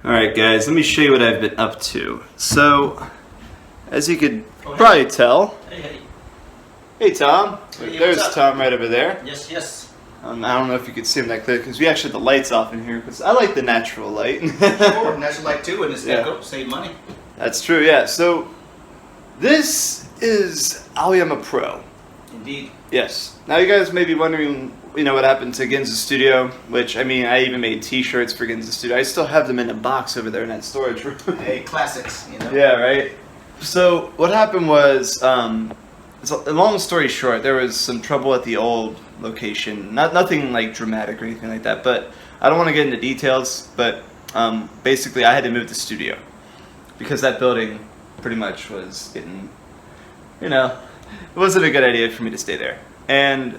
Alright guys, let me show you what I've been up to. So, as you could probably tell... Hey Tom! Hey, There's Tom right over there. Yes. I don't know if you can see him that clear, because we actually have the lights off in here, because I like the natural light. Sure, natural light too, and it's save money. That's true, yeah. So, this is Aoyama Pro. Indeed. Yes. Now you guys may be wondering, what happened to Ginza Studio, which, I even made t-shirts for Ginza Studio. I still have them in a box over there in that storage room. Hey, classics, Yeah, right? So, what happened was, long story short, there was some trouble at the old location. Nothing like dramatic or anything like that, but I don't want to get into details, but basically I had to move the studio. Because that building pretty much was getting, it wasn't a good idea for me to stay there. And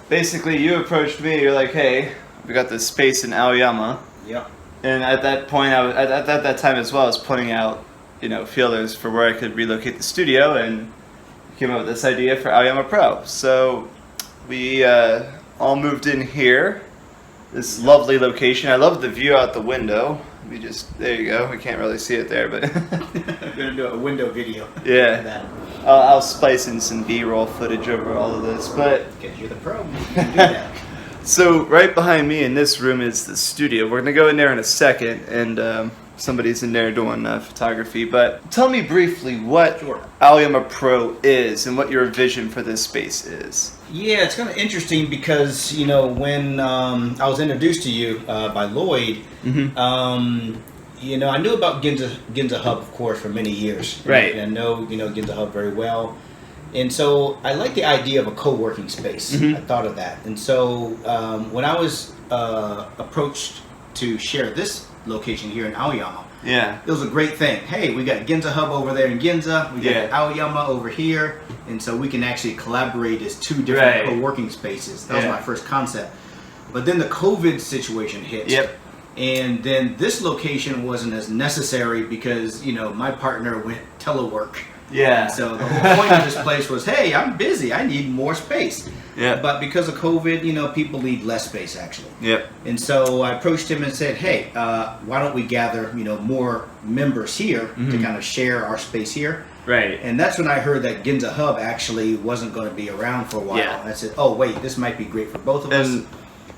basically you approached me, you're like, hey, we got this space in Aoyama. Yep. And at that point, at that time as well, I was pointing out, feelers for where I could relocate the studio, and came up with this idea for Aoyama Pro. So we all moved in here, this lovely location. I love the view out the window. There you go. We can't really see it there, but I'm gonna do a window video. Yeah. I'll splice in some B-roll footage over all of this, but because you're the pro, you can do that. So right behind me in this room is the studio. We're gonna go in there in a second, and somebody's in there doing photography. But tell me briefly what Aoyama Pro is and what your vision for this space is. Yeah, it's kind of interesting because when I was introduced to you by Lloyd, I knew about Ginza Hub, of course, for many years. Right. And I know Ginza Hub very well. And so I like the idea of a co-working space. I thought of that. And so when I was approached to share this location here in Aoyama, it was a great thing. Hey, we got Ginza Hub over there in Ginza, we got Aoyama over here, and so we can actually collaborate as two different co-working spaces. That was my first concept. But then the COVID situation hit. And then this location wasn't as necessary because, my partner went telework. So the whole point of this place was, hey, I'm busy. I need more space. But because of COVID, people need less space actually. And so I approached him and said, hey, why don't we gather, more members here to kind of share our space here. And that's when I heard that Ginza Hub actually wasn't going to be around for a while. And I said, oh wait, this might be great for both of us.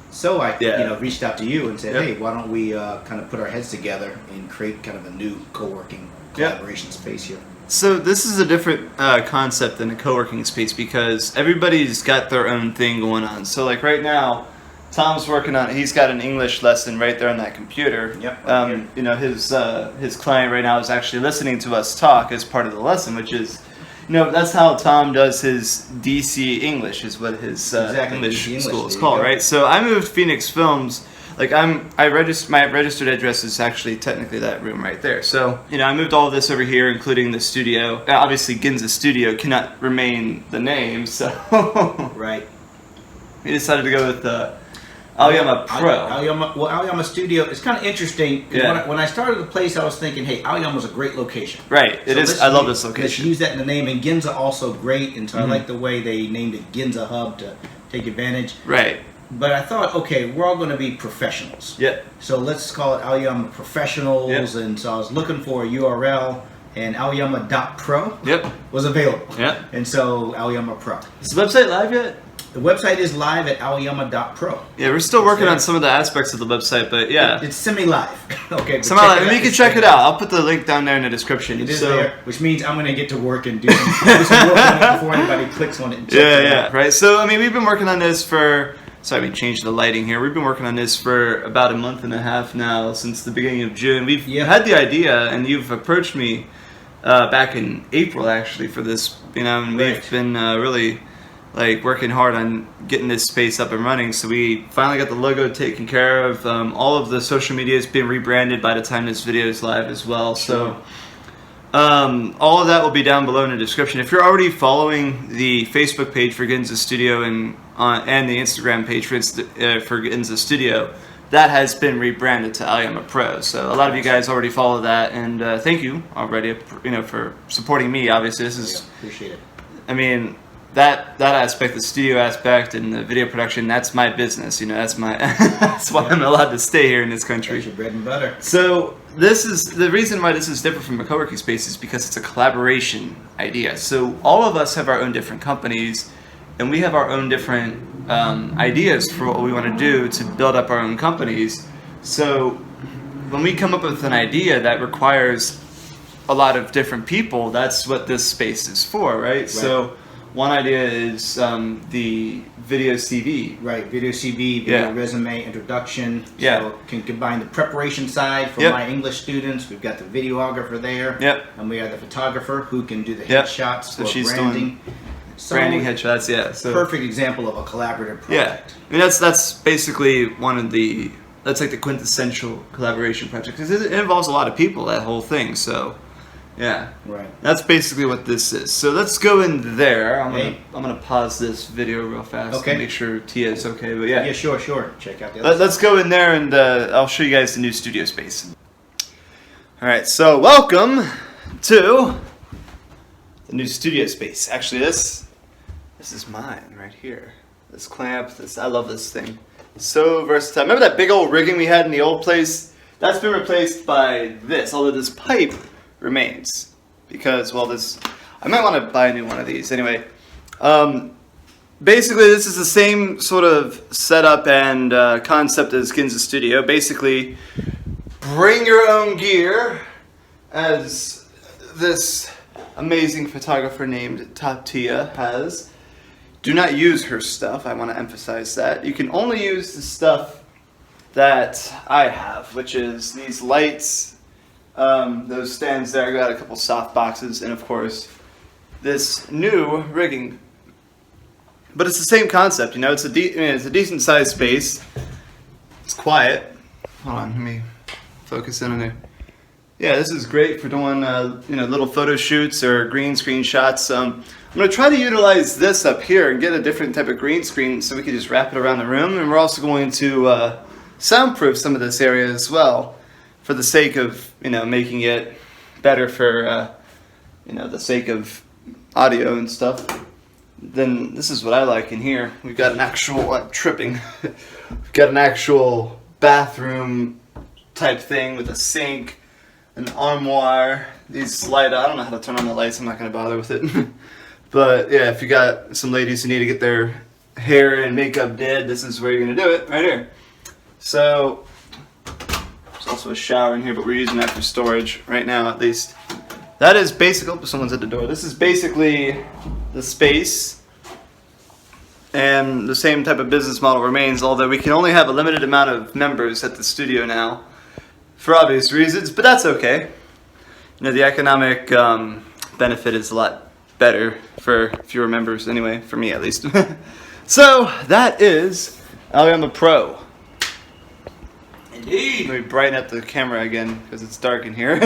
So I reached out to you and said, hey, why don't we kind of put our heads together and create kind of a new co-working collaboration space here. So this is a different concept than a co-working space because everybody's got their own thing going on. So like right now, Tom's working on, he's got an English lesson right there on that computer. His client right now is actually listening to us talk as part of the lesson, which is, that's how Tom does his DC English, is what his English school is called, right? So I moved Phoenix Films. Like my registered address is actually technically that room right there. So I moved all of this over here, including the studio. Obviously, Ginza Studio cannot remain the name, so we decided to go with Aoyama Pro. Aoyama Studio is kind of interesting. When I started the place, I was thinking, hey, Aoyama's a great location. It is. I love this location. Let's use that in the name, and Ginza also great, and so I like the way they named it Ginza Hub to take advantage. But I thought, okay, we're all going to be professionals. So let's call it Aoyama Professionals. And so I was looking for a URL, and Aoyama.pro was available. And so Aoyama Pro. Is the website live yet? The website is live at Aoyama.pro. We're still working on some of the aspects of the website, but it's semi-live. Semi-live. And you can check it out. I'll put the link down there in the description. It is there, which means I'm going to get to work and do some work on it before anybody clicks on it. And checks it out. Right. So we've been working on this for. Sorry, we changed the lighting here. We've been working on this for about a month and a half now, since the beginning of June. We've had the idea, and you've approached me back in April, actually, for this. And we've been really working hard on getting this space up and running. So we finally got the logo taken care of. All of the social media has been rebranded by the time this video is live as well. So all of that will be down below in the description. If you're already following the Facebook page for Ginza Studio and the Instagram page for Ginza Studio, that has been rebranded to Aoyama Pro. So a lot of you guys already follow that, and thank you already, for supporting me. Obviously, this is appreciate it. that aspect, the studio aspect, and the video production, that's my business. You know, that's my that's why I'm allowed to stay here in this country. That's your bread and butter. So this is the reason why this is different from a co-working space is because it's a collaboration idea. So all of us have our own different companies, and we have our own different ideas for what we want to do to build up our own companies. So when we come up with an idea that requires a lot of different people, that's what this space is for, right? So one idea is the video CV. Right, video CV, video resume, introduction. Yeah. So can combine the preparation side for my English students. We've got the videographer there. Yep. And we have the photographer who can do the headshots for branding. Branding headshots, So perfect example of a collaborative project. Yeah. I mean, that's basically one of the, that's like the quintessential collaboration project. Because it involves a lot of people, that whole thing, so... Yeah. Right. That's basically what this is. So let's go in there. I'm gonna pause this video real fast to make sure Tia is okay. But yeah. Yeah, sure. Check out the other Let's go in there and I'll show you guys the new studio space. All right. So welcome to the new studio space. Actually, this is mine right here. This clamp. I love this thing. It's so versatile. Remember that big old rigging we had in the old place? That's been replaced by this. Although this pipe remains because, well, I might want to buy a new one of these anyway. Basically, this is the same sort of setup and concept as Ginza Studio. Basically, bring your own gear, as this amazing photographer named Tia has. Do not use her stuff. I want to emphasize that. You can only use the stuff that I have, which is these lights, those stands there. I got a couple soft boxes, and of course this new rigging. But it's the same concept, you know. It's a decent sized space. It's quiet. Hold on, let me focus in on there. Yeah, this is great for doing little photo shoots or green screen shots. I'm gonna try to utilize this up here and get a different type of green screen so we can just wrap it around the room. And we're also going to soundproof some of this area as well, for the sake of, making it better for, the sake of audio and stuff. Then this is what I like in here. We've got an actual, tripping. We've got an actual bathroom type thing with a sink, an armoire, these light, I don't know how to turn on the lights, I'm not going to bother with it. But yeah, if you got some ladies who need to get their hair and makeup did, this is where you're going to do it, right here. So, there's also a shower in here, but we're using that for storage right now, at least. That is basically, oh, someone's at the door. This is basically the space, and the same type of business model remains, although we can only have a limited amount of members at the studio now, for obvious reasons, but that's okay. The economic benefit is a lot better for fewer members anyway, for me at least. So, that is Alabama Pro. Indeed. Let me brighten up the camera again because it's dark in here.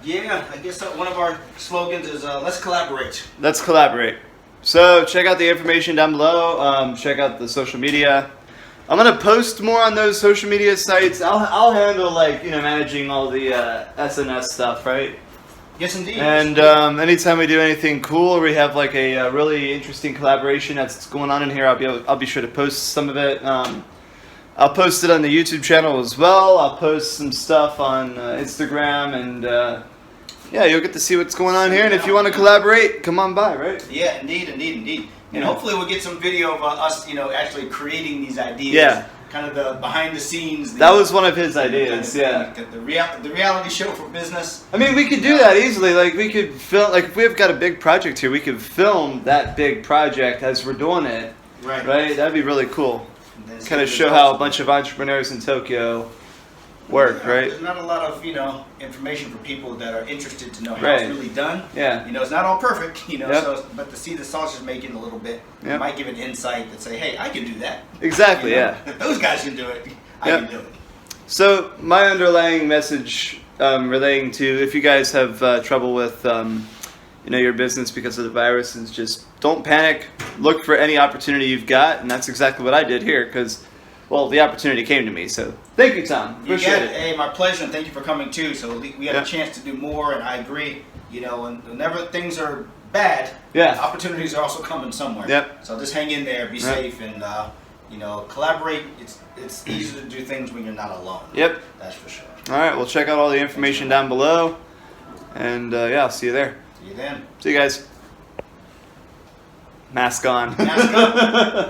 Yeah, I guess one of our slogans is let's collaborate. Let's collaborate. So check out the information down below. Check out the social media. I'm gonna post more on those social media sites. I'll handle managing all the SNS stuff, right? Yes, indeed. And anytime we do anything cool, or we have like a really interesting collaboration that's going on in here, I'll be sure to post some of it. I'll post it on the YouTube channel as well. I'll post some stuff on Instagram, and yeah, you'll get to see what's going on here. And if you want to collaborate, come on by, right? Yeah, indeed. And hopefully we'll get some video of us, actually creating these ideas. Yeah. Kind of the behind the scenes. That was one of his ideas, The reality show for business. I mean, we could do that easily. Like, we could film, if we've got a big project here, we could film that big project as we're doing it. Right. That'd be really cool. Kind of show how a bunch of entrepreneurs in Tokyo work, right? There's not a lot of information for people that are interested to know how it's really done. Yeah. It's not all perfect. So but to see the sausage making a little bit, it might give an insight that say, hey, I can do that. Exactly. Yeah. If those guys can do it, I can do it. So my underlying message relating to if you guys have trouble with your business because of the virus is just don't panic. Look for any opportunity you've got, and that's exactly what I did here because, well, the opportunity came to me. So thank you, Tom. Appreciate it. Hey, my pleasure, and thank you for coming too. So we had a chance to do more, and I agree. And whenever things are bad, Yeah. opportunities are also coming somewhere. Yep. So just hang in there, be safe, and collaborate. It's easier to do things when you're not alone. Yep. That's for sure. All right, we'll check out all the information down below, and I'll see you there. See you then. See you guys. Mask on. Mask on.